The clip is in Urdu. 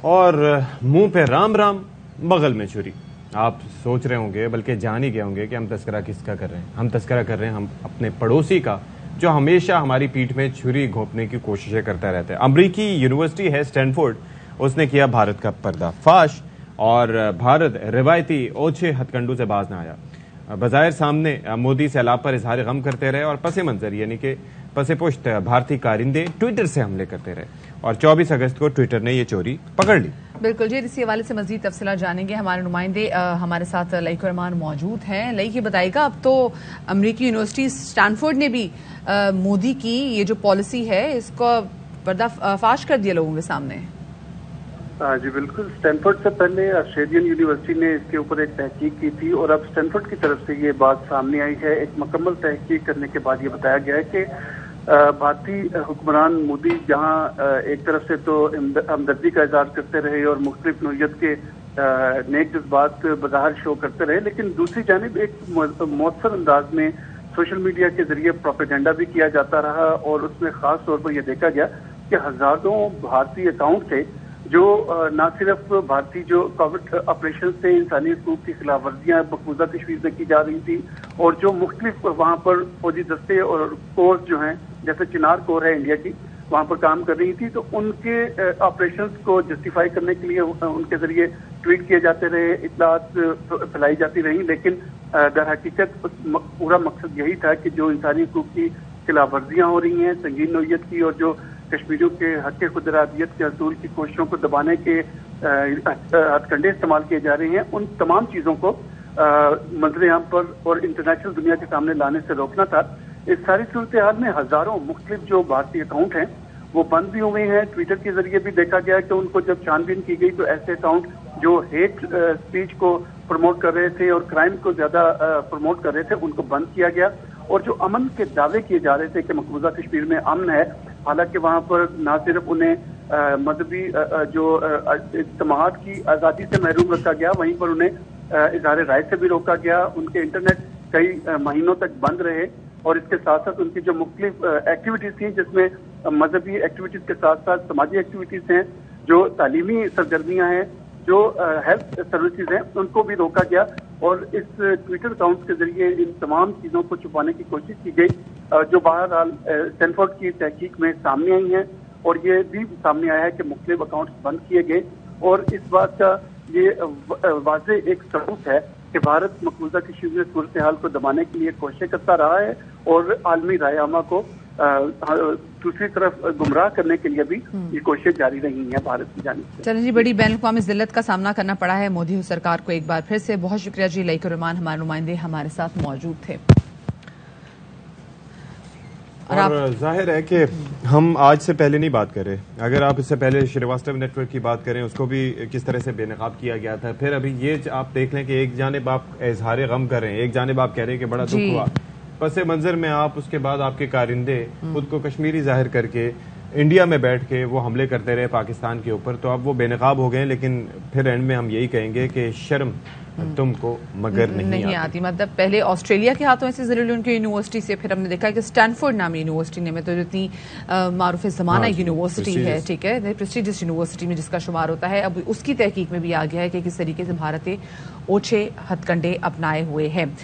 اور منہ پہ رام رام بغل میں چھری. آپ سوچ رہے ہوں گے بلکہ جان ہی گئے ہوں گے کہ ہم تذکرہ کس کا کر رہے ہیں. ہم تذکرہ کر رہے ہیں ہم اپنے پڑوسی کا جو ہمیشہ ہماری پیٹھ میں چھری گھونپنے کی کوششیں کرتا رہتا ہے. امریکی یونیورسٹی ہے اسٹینفورڈ, اس نے کیا بھارت کا پردہ فاش اور بھارت روایتی اوچھے ہتھ کنڈوں سے باز نہ آیا. بظاہر سامنے مودی سیلاب پر اظہار غم کرتے رہے اور پس منظر یعنی کہ پس پشت بھارتی کارندے ٹویٹر سے حملے کرتے رہے اور 24 اگست کو ٹویٹر نے یہ چوری پکڑ لی. بالکل جی, اسی حوالے سے مزید تفصیلات جانیں گے. ہمارے نمائندے ہمارے ساتھ لئیک الرحمان موجود ہیں. لئیک, یہ بتائے گا اب تو امریکی یونیورسٹی اسٹینفورڈ نے بھی مودی کی یہ جو پالیسی ہے اس کو پردہ فاش کر دیا لوگوں کے سامنے. جی بالکل, اسٹینفورڈ سے پہلے آسٹریلین یونیورسٹی نے اس کے اوپر ایک تحقیق کی تھی اور اب اسٹینفورڈ کی طرف سے یہ بات سامنے آئی ہے. ایک مکمل تحقیق کرنے کے بعد یہ بتایا گیا ہے کہ بھارتی حکمران مودی جہاں ایک طرف سے تو ہمدردی کا اظہار کرتے رہے اور مختلف نوعیت کے نیک جذبات بظاہر شو کرتے رہے, لیکن دوسری جانب ایک مؤثر انداز میں سوشل میڈیا کے ذریعے پروپیگنڈا بھی کیا جاتا رہا اور اس میں خاص طور پر یہ دیکھا گیا کہ ہزاروں بھارتی اکاؤنٹ تھے جو نہ صرف بھارتی جو کووڈ آپریشن سے انسانی حقوق کی خلاف ورزیاں مقبوضہ کشمیر میں کی جا رہی تھی اور جو مختلف وہاں پر فوجی دستے اور کورس جو ہیں جیسے چنار کور ہے انڈیا کی وہاں پر کام کر رہی تھی, تو ان کے آپریشنز کو جسٹیفائی کرنے کے لیے ان کے ذریعے ٹویٹ کیے جاتے رہے, اطلاعات پھیلائی جاتی رہیں, لیکن در حقیقت پورا مقصد یہی تھا کہ جو انسانی حقوق کی خلاف ورزیاں ہو رہی ہیں سنگین نوعیت کی اور جو کشمیریوں کے حق خود ارادیت کے حصول کی کوششوں کو دبانے کے ہتھ کنڈے استعمال کیے جا رہے ہیں, ان تمام چیزوں کو منظر عام پر اور انٹرنیشنل دنیا کے سامنے لانے سے روکنا تھا. اس ساری صورتحال میں ہزاروں مختلف جو بھارتی اکاؤنٹ ہیں وہ بند بھی ہوئے ہیں. ٹویٹر کے ذریعے بھی دیکھا گیا کہ ان کو جب چھان بین کی گئی تو ایسے اکاؤنٹ جو ہیٹ اسپیچ کو پروموٹ کر رہے تھے اور کرائم کو زیادہ پروموٹ کر رہے تھے ان کو بند کیا گیا, اور جو امن کے دعوے کیے جا رہے تھے کہ مقبوضہ کشمیر میں امن ہے, حالانکہ وہاں پر نہ صرف انہیں مذہبی جو اجتماعات کی آزادی سے محروم رکھا گیا, وہیں پر انہیں اظہار رائے سے بھی روکا گیا. ان کے انٹرنیٹ کئی مہینوں تک بند رہے اور اس کے ساتھ ساتھ ان کی جو مختلف ایکٹیویٹیز تھیں جس میں مذہبی ایکٹیویٹیز کے ساتھ ساتھ سماجی ایکٹیویٹیز ہیں, جو تعلیمی سرگرمیاں ہیں, جو ہیلتھ سروسز ہیں, ان کو بھی روکا گیا. اور اس ٹویٹر اکاؤنٹ کے ذریعے ان تمام چیزوں کو چھپانے کی کوشش کی گئی جو بہرحال اسٹینفورڈ کی تحقیق میں سامنے آئی ہیں, اور یہ بھی سامنے آیا ہے کہ مختلف اکاؤنٹس بند کیے گئے, اور اس بات کا یہ واضح ایک ثبوت ہے کہ بھارت مقبوضہ کشمیر میں صورتحال کو دبانے کے لیے کوششیں کرتا رہا ہے اور عالمی رائے عامہ کو دوسری طرف گمراہ کرنے کے لیے بھی یہ کوششیں جاری رہی ہیں بھارت کی جانب سے. چلیں جی, بڑی بین الاقوامی ذلت کا سامنا کرنا پڑا ہے مودی سرکار کو ایک بار پھر سے. بہت شکریہ جی لئیک الرحمان, ہمارے نمائندے ہمارے ساتھ موجود تھے. اور ظاہر ہے کہ ہم آج سے پہلے نہیں بات کر رہے, اگر آپ اس سے پہلے شریواستو نیٹ ورک کی بات کریں اس کو بھی کس طرح سے بے نقاب کیا گیا تھا. پھر ابھی یہ آپ دیکھ لیں کہ ایک جانب آپ اظہار غم کر رہے ہیں, ایک جانب آپ کہہ رہے ہیں کہ بڑا دکھ ہوا, پس منظر میں آپ اس کے بعد آپ کے کارندے خود کو کشمیری ظاہر کر کے انڈیا میں بیٹھ کے وہ حملے کرتے رہے پاکستان کے اوپر, تو اب وہ بے نقاب ہو گئے. لیکن پھر اینڈ میں ہم یہی کہیں گے کہ شرم تم کو مگر نہیں آتی. مطلب پہلے آسٹریلیا کے ہاتھوں سے ضروری ان کی یونیورسٹی سے, پھر ہم نے دیکھا کہ اسٹینفورڈ نامی یونیورسٹی نے میں تو اتنی معروف زمانہ یونیورسٹی ہے, ٹھیک ہے, پریسٹیجس یونیورسٹی میں جس کا شمار ہوتا ہے, اب اس کی تحقیق میں بھی آ گیا ہے کہ کس طریقے سے بھارت اوچھے ہتھ کنڈے اپنائے ہوئے ہیں.